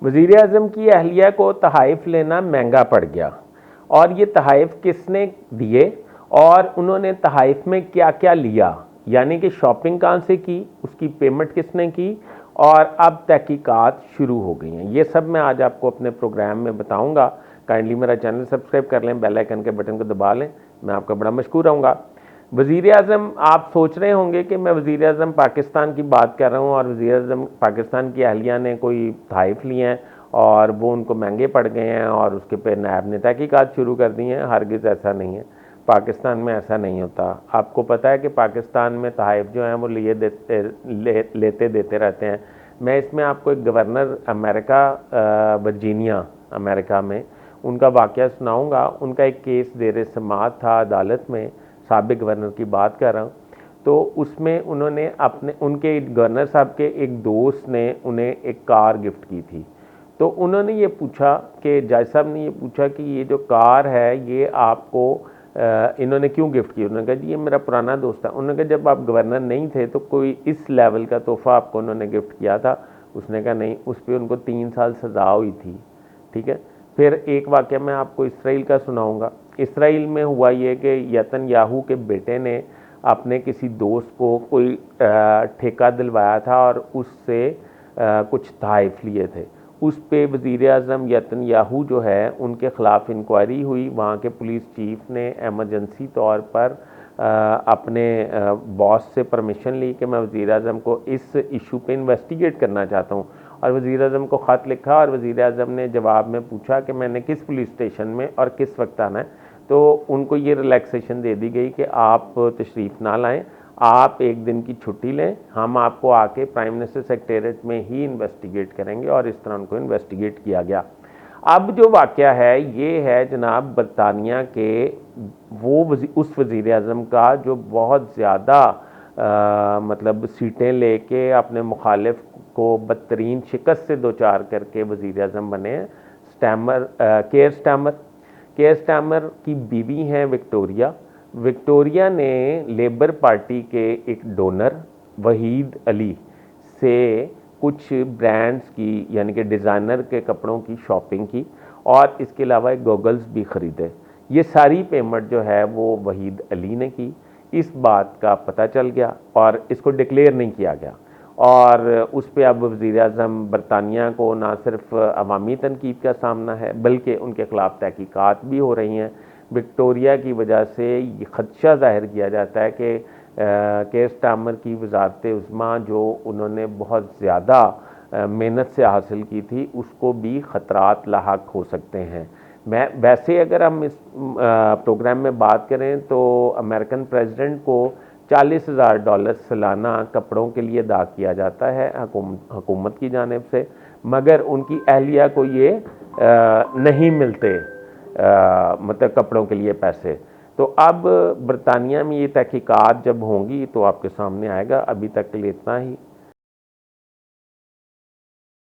वज़ीर आज़म की अहलिया को तहाइफ लेना महंगा पड़ गया, और ये तहाइफ किसने दिए और उन्होंने तहाइफ में क्या क्या लिया, यानी कि शॉपिंग कहाँ से की, उसकी पेमेंट किसने की, और अब तहकीकात शुरू हो गई हैं। ये सब मैं आज आपको अपने प्रोग्राम में बताऊंगा। काइंडली मेरा चैनल सब्सक्राइब कर लें, बेल आइकन के बटन को दबा लें, मैं आपका बड़ा मशकूर रहूँगा। वज़ीर आज़म, आप सोच रहे होंगे कि मैं वज़ीर आज़म पाकिस्तान की बात कर रहा हूँ और वज़ीर आज़म पाकिस्तान की अहलिया ने कोई तहाइफ लिए हैं और वो उनको महंगे पड़ गए हैं और उसके पे नायब ने तहकीकात शुरू कर दी हैं। हरगिज़ ऐसा नहीं है, पाकिस्तान में ऐसा नहीं होता। आपको पता है कि पाकिस्तान में तहाइफ जो हैं वो लेते देते रहते हैं। मैं इसमें आपको एक गवर्नर अमेरिका, वर्जीनिया अमेरिका में, उनका वाक़या सुनाऊँगा। उनका एक केस ज़ेर समाअत था अदालत में, साबिक़ गवर्नर की बात कर रहा हूँ। तो उसमें उन्होंने उनके गवर्नर साहब के एक दोस्त ने उन्हें एक कार गिफ्ट की थी। तो उन्होंने ये पूछा कि जज साहब ने ये पूछा कि ये जो कार है ये आपको इन्होंने क्यों गिफ्ट की। उन्होंने कहा जी ये मेरा पुराना दोस्त है। उन्होंने कहा जब आप गवर्नर नहीं थे तो कोई इस लेवल का तोहफ़ा आपको उन्होंने गिफ्ट किया था। उसने कहा नहीं, उस पर उनको 3 साल सज़ा हुई थी। ठीक है। फिर एक वाक़या मैं आपको इसराइल का सुनाऊँगा। इसराइल में हुआ ये कि नेतन्याहू के बेटे ने अपने किसी दोस्त को कोई ठेका दिलवाया था और उससे कुछ तहाइफ लिए थे। उस पे वज़ीर आज़म नेतन्याहू जो है उनके ख़िलाफ़ इंक्वायरी हुई। वहाँ के पुलिस चीफ ने एमरजेंसी तौर पर अपने बॉस से परमिशन ली कि मैं वज़ीर आज़म को इस इशू पे इन्वेस्टिगेट करना चाहता हूँ, और वज़ीर आज़म को ख़त लिखा और वज़ीर आज़म ने जवाब में पूछा कि मैंने किस पुलिस स्टेशन में और किस वक्त आना है। तो उनको ये रिलैक्सेशन दे दी गई कि आप तशरीफ़ ना लाएं, आप एक दिन की छुट्टी लें, हम आपको आके प्राइम मिनिस्टर सेक्रेटरीट में ही इन्वेस्टिगेट करेंगे। और इस तरह उनको इन्वेस्टिगेट किया गया। अब जो वाक़या है ये है जनाब बरतानिया के उस वज़ीर आज़म का जो बहुत ज़्यादा मतलब सीटें लेके अपने मुखालिफ को बदतरीन शिकस्त से दो चार करके वज़ीर आज़म बने हैं, केयर स्टारमर की बीवी हैं विक्टोरिया। विक्टोरिया ने लेबर पार्टी के एक डोनर वहीद अली से कुछ ब्रांड्स की यानी कि डिज़ाइनर के कपड़ों की शॉपिंग की और इसके अलावा एक गॉगल्स भी ख़रीदे। ये सारी पेमेंट जो है वो वहीद अली ने की। इस बात का पता चल गया और इसको डिक्लेयर नहीं किया गया, और उस पर अब वज़ीर आज़म बरतानिया को ना सिर्फ अवामी तनकीद का सामना है बल्कि उनके ख़िलाफ़ तहकीकात भी हो रही हैं। विक्टोरिया की वजह से ये ख़दशा ज़ाहिर किया जाता है कि केयर स्टारमर की वज़ारत उज़्मा जो उन्होंने बहुत ज़्यादा मेहनत से हासिल की थी उसको भी ख़तरात लाहक हो सकते हैं। मैं वैसे अगर हम इस प्रोग्राम में बात करें तो अमेरिकन प्रेसिडेंट को $40,000 सालाना कपड़ों के लिए अदा किया जाता है हुकूमत की जानिब से, मगर उनकी अहलिया को ये नहीं मिलते मतलब कपड़ों के लिए पैसे। तो अब बरतानिया में ये तहकीकात जब होंगी तो आपके सामने आएगा। अभी तक के लिए इतना ही।